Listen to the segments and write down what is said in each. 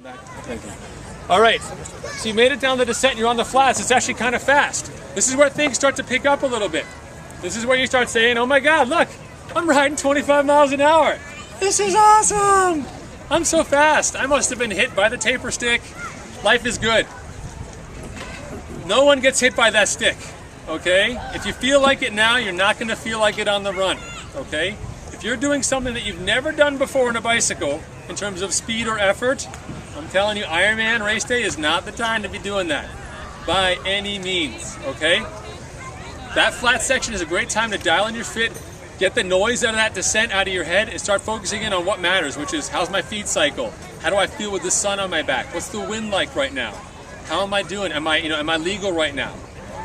Thank you. All right, so you made it down the descent and you're on the flats. It's actually kind of fast. This is where things start to pick up a little bit. This is where you start saying, oh my God, look, I'm riding 25 miles an hour. This is awesome. I'm so fast. I must have been hit by the taper stick. Life is good. No one gets hit by that stick, okay? If you feel like it now, you're not gonna feel like it on the run, okay? If you're doing something that you've never done before on a bicycle, in terms of speed or effort, I'm telling you, Ironman race day is not the time to be doing that, by any means, okay? That flat section is a great time to dial in your fit, get the noise out of that descent out of your head, and start focusing in on what matters, which is, how's my feet cycle? How do I feel with the sun on my back? What's the wind like right now? How am I doing? Am I legal right now?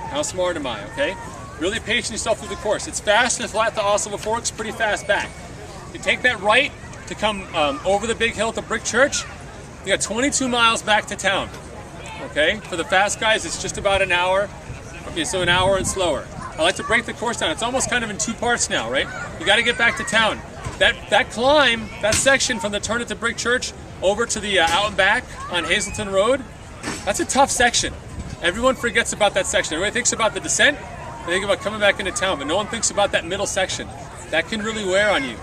How smart am I, okay? Really pace yourself through the course. It's fast and flat to Oslo Forks, pretty fast back. You take that right to come over the big hill to Brick Church, you got 22 miles back to town, okay? For the fast guys, it's just about an hour, okay, so an hour and slower. I like to break the course down. It's almost kind of in two parts now, right? You got to get back to town. That climb, that section from the turn at the Brick Church over to the out and back on Hazelton Road, that's a tough section. Everyone forgets about that section. Everybody thinks about the descent, they think about coming back into town, but no one thinks about that middle section. That can really wear on you.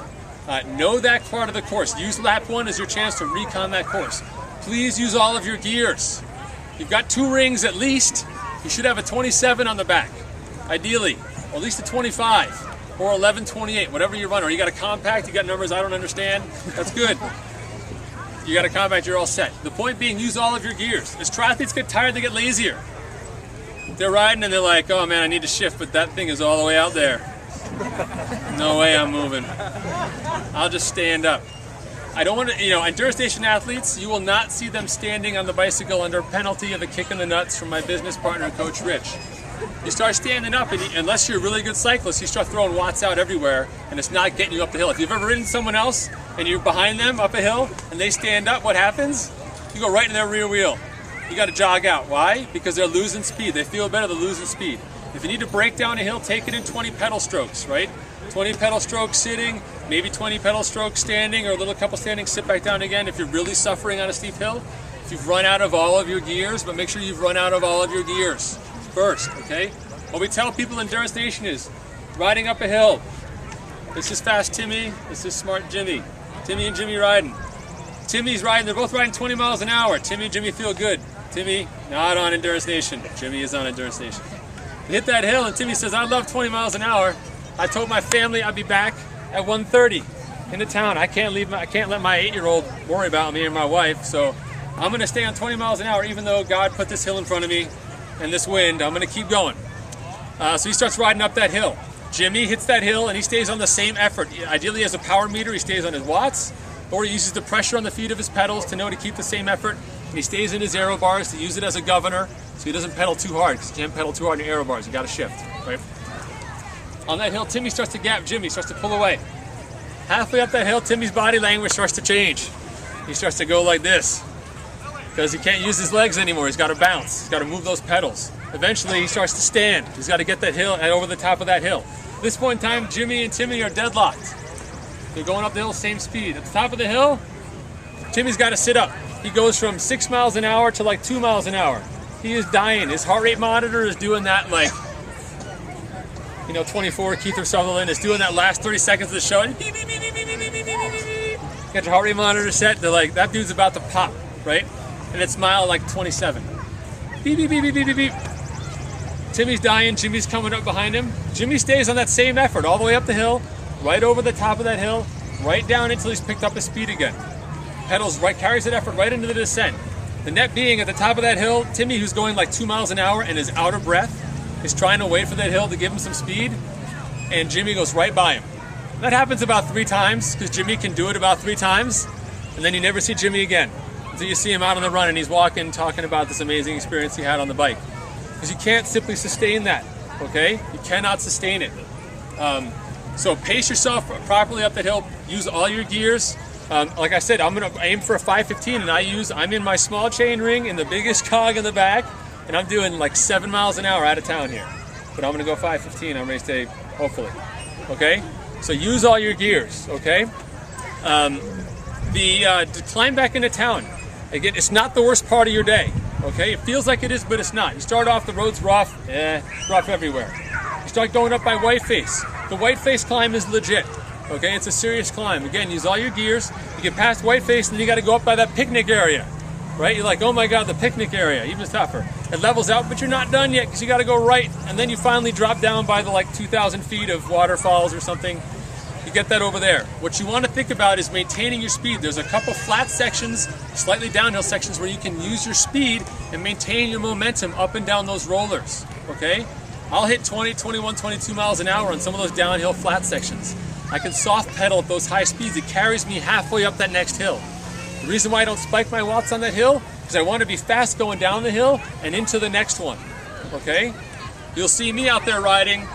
Know that part of the course. Use lap 1 as your chance to recon that course. Please use all of your gears. You've got 2 rings at least. You should have a 27 on the back, ideally, or at least a 25 or 1128, whatever you run. Or you got a compact, you got numbers I don't understand, that's good. You got a compact, you're all set. The point being, use all of your gears. As triathletes get tired, they get lazier. They're riding and they're like, oh man, I need to shift, but that thing is all the way out there. No way I'm moving. I'll just stand up. I don't want to, endurance station athletes, you will not see them standing on the bicycle under penalty of a kick in the nuts from my business partner, Coach Rich. You start standing up, and unless you're a really good cyclist, you start throwing watts out everywhere, and it's not getting you up the hill. If you've ever ridden someone else, and you're behind them up a hill, and they stand up, what happens? You go right in their rear wheel. You got to jog out. Why? Because they're losing speed. They feel better, they're losing speed. If you need to break down a hill, take it in 20 pedal strokes, right? 20 pedal strokes sitting, maybe 20 pedal strokes standing, or a little couple standing, sit back down again if you're really suffering on a steep hill. If you've run out of all of your gears, but make sure you've run out of all of your gears first, okay? What we tell people in Endurance Nation is, riding up a hill, this is fast Timmy, this is smart Jimmy. Timmy and Jimmy riding. Timmy's riding, they're both riding 20 miles an hour. Timmy and Jimmy feel good. Timmy, not on Endurance Nation. Jimmy is on Endurance Nation. We hit that hill and Timmy says, I love 20 miles an hour. I told my family I'd be back at 1:30 into town. I can't let my 8-year-old worry about me and my wife, so I'm gonna stay on 20 miles an hour even though God put this hill in front of me and this wind. I'm gonna keep going. So he starts riding up that hill. Jimmy hits that hill and he stays on the same effort. Ideally he has a power meter, he stays on his watts, or he uses the pressure on the feet of his pedals to know to keep the same effort, and he stays in his aero bars to use it as a governor so he doesn't pedal too hard, because you can't pedal too hard in your aero bars, you gotta shift, right? On that hill, Timmy starts to gap Jimmy, starts to pull away. Halfway up that hill, Timmy's body language starts to change. He starts to go like this, because he can't use his legs anymore, he's gotta bounce, he's gotta move those pedals. Eventually he starts to stand, he's gotta get that hill and over the top of that hill. At this point in time, Jimmy and Timmy are deadlocked. They're going up the hill, same speed. At the top of the hill, Timmy's gotta sit up. He goes from 6 miles an hour to like 2 miles an hour. He is dying. His heart rate monitor is doing that like, 24, Keith Sutherland is doing that last 30 seconds of the show. Beep, beep, beep, beep, beep, beep, beep, beep, beep. Got your heart rate monitor set to like, that dude's about to pop, right? And it's mile like 27. Beep, beep, beep, beep, beep, beep, beep. Timmy's dying, Jimmy's coming up behind him. Jimmy stays on that same effort all the way up the hill, right over the top of that hill, right down until he's picked up his speed again. Pedals right, carries that effort right into the descent. The net being at the top of that hill, Timmy, who's going like 2 miles an hour and is out of breath, is trying to wait for that hill to give him some speed, and Jimmy goes right by him. That happens about 3 times, because Jimmy can do it about 3 times, and then you never see Jimmy again. Until you see him out on the run and he's walking, talking about this amazing experience he had on the bike. Because you can't simply sustain that, okay? You cannot sustain it. So pace yourself properly up that hill, use all your gears. Like I said, I'm gonna aim for a 5:15, and I'm in my small chain ring in the biggest cog in the back, and I'm doing like 7 miles an hour out of town here. But I'm gonna go 5:15 on race day, hopefully. Okay? So use all your gears, okay? To climb back into town, Again, it's not the worst part of your day, okay? It feels like it is, but it's not. You start off, the road's rough, it's rough everywhere. You start going up by Whiteface. The Whiteface climb is legit, okay? It's a serious climb. Again, use all your gears. You get past Whiteface, and then you gotta go up by that picnic area, right? You're like, oh my God, the picnic area, even tougher. It levels out, but you're not done yet, because you gotta go right, and then you finally drop down by the like 2,000 feet of waterfalls or something. You get that over there. What you want to think about is maintaining your speed. There's a couple flat sections, slightly downhill sections where you can use your speed and maintain your momentum up and down those rollers, okay? I'll hit 20, 21, 22 miles an hour on some of those downhill flat sections. I can soft pedal at those high speeds. It carries me halfway up that next hill. The reason why I don't spike my watts on that hill is I want to be fast going down the hill and into the next one, okay? You'll see me out there riding.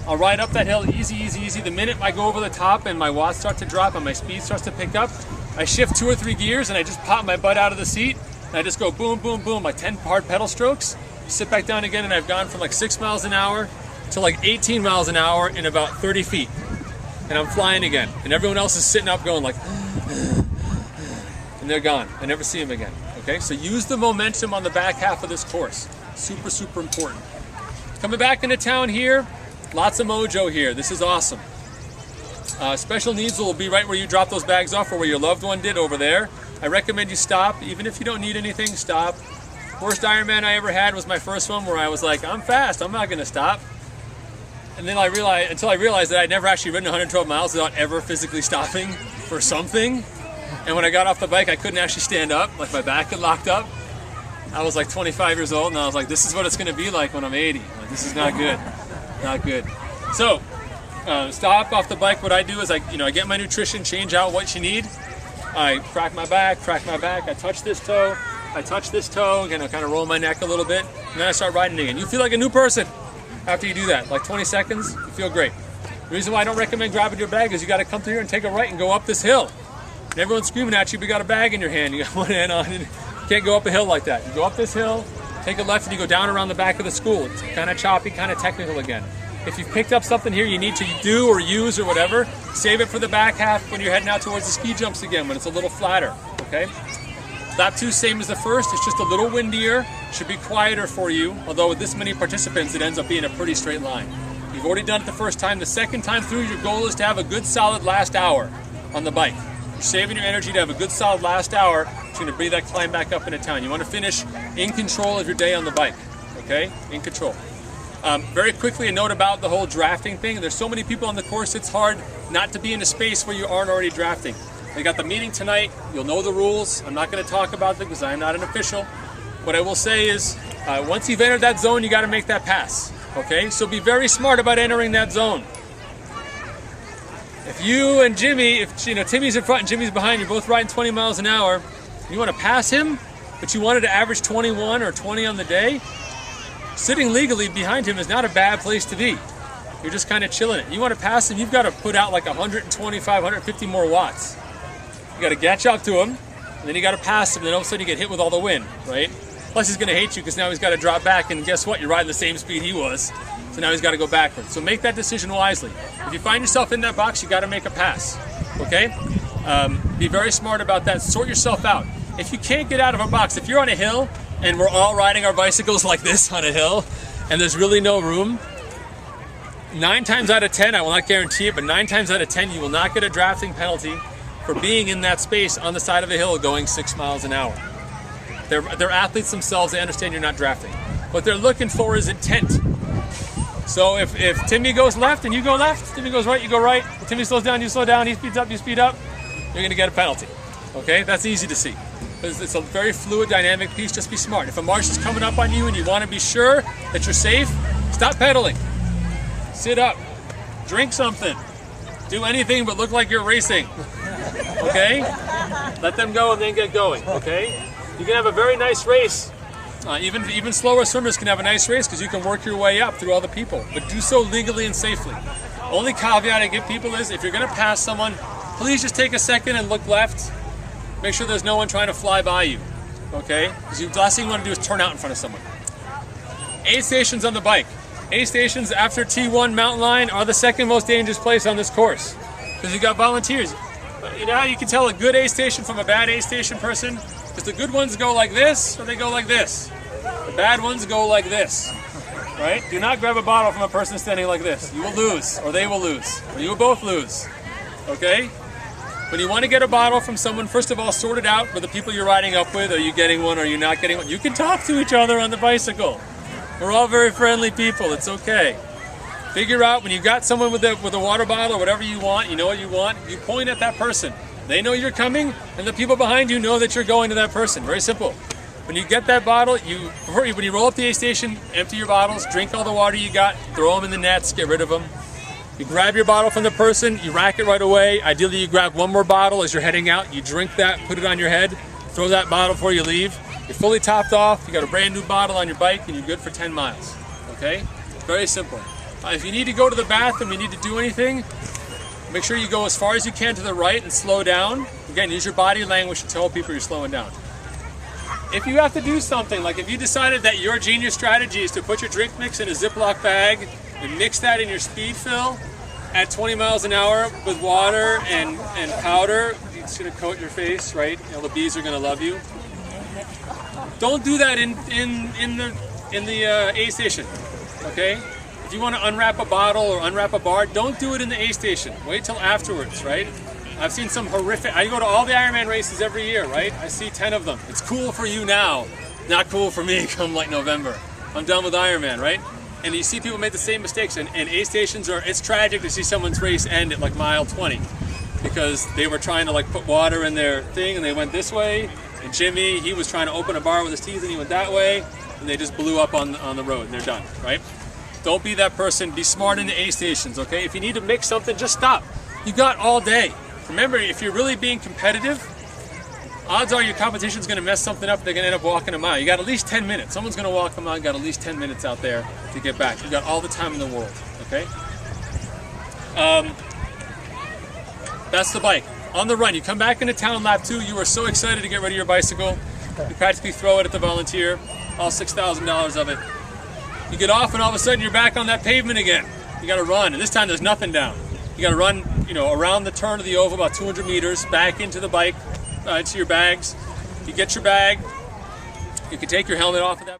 I'll ride up that hill easy, easy, easy. The minute I go over the top and my watts start to drop and my speed starts to pick up, I shift 2 or 3 gears and I just pop my butt out of the seat and I just go boom, boom, boom, like 10 hard pedal strokes. Sit back down again, and I've gone from like 6 miles an hour to like 18 miles an hour in about 30 feet. And I'm flying again. And everyone else is sitting up going like, and they're gone. I never see them again. Okay, so use the momentum on the back half of this course. Super, super important. Coming back into town here, lots of mojo here. This is awesome. Special needs will be right where you drop those bags off or where your loved one did over there. I recommend you stop. Even if you don't need anything, stop. Worst Ironman I ever had was my first one, where I was like, I'm fast, I'm not going to stop. And then until I realized that I'd never actually ridden 112 miles without ever physically stopping for something. And when I got off the bike, I couldn't actually stand up, like my back had locked up. I was like 25 years old, and I was like, this is what it's going to be like when I'm 80. Like, this is not good. Not good. So, stop off the bike. What I do is I get my nutrition, change out what you need. I crack my back, I touch this toe, again, I kind of roll my neck a little bit, and then I start riding again. You feel like a new person after you do that. Like 20 seconds, you feel great. The reason why I don't recommend grabbing your bag is you got to come through here and take a right and go up this hill. And everyone's screaming at you, but you got a bag in your hand. You got one hand on it. You can't go up a hill like that. You go up this hill, take a left, and you go down around the back of the school. It's kind of choppy, kind of technical again. If you've picked up something here you need to do or use or whatever, save it for the back half when you're heading out towards the ski jumps again, when it's a little flatter, okay? Lap 2, same as the first. It's just a little windier. Should be quieter for you, although with this many participants, it ends up being a pretty straight line. You've already done it the first time. The second time through, your goal is to have a good solid last hour on the bike. You're saving your energy to have a good solid last hour. It's going to bring that climb back up into town. You want to finish in control of your day on the bike, okay? In control. Very quickly, a note about the whole drafting thing. There's so many people on the course, it's hard not to be in a space where you aren't already drafting. They got the meeting tonight. You'll know the rules. I'm not going to talk about them because I'm not an official. What I will say is, once you've entered that zone, you got to make that pass. Okay? So be very smart about entering that zone. If you and Jimmy, Timmy's in front and Jimmy's behind, you're both riding 20 miles an hour, you want to pass him, but you wanted to average 21 or 20 on the day, sitting legally behind him is not a bad place to be. You're just kind of chilling it. You want to pass him, you've got to put out like 125, 150 more watts. You got to catch up to him, and then you got to pass him, and then all of a sudden you get hit with all the wind, right? Plus he's going to hate you because now he's got to drop back, and guess what? You're riding the same speed he was, so now he's got to go backwards. So make that decision wisely. If you find yourself in that box, you got to make a pass, okay? Be very smart about that. Sort yourself out. If you can't get out of a box, if you're on a hill, and we're all riding our bicycles like this on a hill, and there's really no room, 9 times out of 10, I will not guarantee it, but 9 times out of 10, you will not get a drafting penalty for being in that space on the side of a hill going 6 miles an hour. They're athletes themselves, they understand you're not drafting. What they're looking for is intent. So if Timmy goes left and you go left, Timmy goes right, you go right, if Timmy slows down, you slow down, he speeds up, you speed up, you're gonna get a penalty. Okay, that's easy to see. It's a very fluid, dynamic piece. Just be smart. If a marsh is coming up on you and you want to be sure that you're safe, stop pedaling. Sit up. Drink something. Do anything but look like you're racing. Okay? Let them go and then get going. Okay? You can have a very nice race. Even slower swimmers can have a nice race because you can work your way up through all the people. But do so legally and safely. Only caveat I give people is if you're going to pass someone, please just take a second and look left. Make sure there's no one trying to fly by you, okay? Because the last thing you want to do is turn out in front of someone. Aid stations on the bike. Aid stations after T1 mountain line are the second most dangerous place on this course because you got volunteers. You know how you can tell a good aid station from a bad aid station person? Because the good ones go like this, or they go like this. The bad ones go like this, right? Do not grab a bottle from a person standing like this. You will lose, or they will lose, or you will both lose, okay? When you want to get a bottle from someone, first of all, sort it out with the people you're riding up with. Are you getting one, or are you not getting one? You can talk to each other on the bicycle. We're all very friendly people, it's okay. Figure out when you got someone with a water bottle or whatever you want, you know what you want, you point at that person. They know you're coming, and the people behind you know that you're going to that person. Very simple. When you get that bottle, when you roll up the aid station, empty your bottles, drink all the water you got, throw them in the nets, get rid of them. You grab your bottle from the person, you rack it right away. Ideally, you grab one more bottle as you're heading out. You drink that, put it on your head, throw that bottle before you leave. You're fully topped off, you got a brand new bottle on your bike, and you're good for 10 miles, okay? Very simple. If you need to go to the bathroom, you need to do anything, make sure you go as far as you can to the right and slow down. Again, use your body language to tell people you're slowing down. If you have to do something, like if you decided that your genius strategy is to put your drink mix in a Ziploc bag and mix that in your speed fill at 20 miles an hour with water and powder, it's going to coat your face, right? You know, the bees are going to love you. Don't do that in the aid station, okay? If you want to unwrap a bottle or unwrap a bar, don't do it in the aid station. Wait till afterwards, right? I've seen some horrific, I go to all the Ironman races every year, right? I see 10 of them. It's cool for you now, not cool for me come like November. I'm done with Ironman, right? And you see people make the same mistakes, and aid stations it's tragic to see someone's race end at like mile 20 because they were trying to like put water in their thing and they went this way, and Jimmy, he was trying to open a bar with his teeth and he went that way, and they just blew up on the road and they're done, right? Don't be that person. Be smart in the aid stations, okay? If you need to mix something, just stop. You got all day. Remember, if you're really being competitive, odds are your competition's going to mess something up. They're going to end up walking a mile. You got at least 10 minutes. Someone's going to walk a mile. You got at least 10 minutes out there to get back. You got all the time in the world, okay? That's the bike. On the run, you come back into town lap 2. You are so excited to get rid of your bicycle. You practically throw it at the volunteer, all $6,000 of it. You get off and all of a sudden you're back on that pavement again. You got to run, and this time there's nothing down. You got to run, you know, around the turn of the oval about 200 meters, back into the bike, into your bags. You get your bag. You can take your helmet off of that.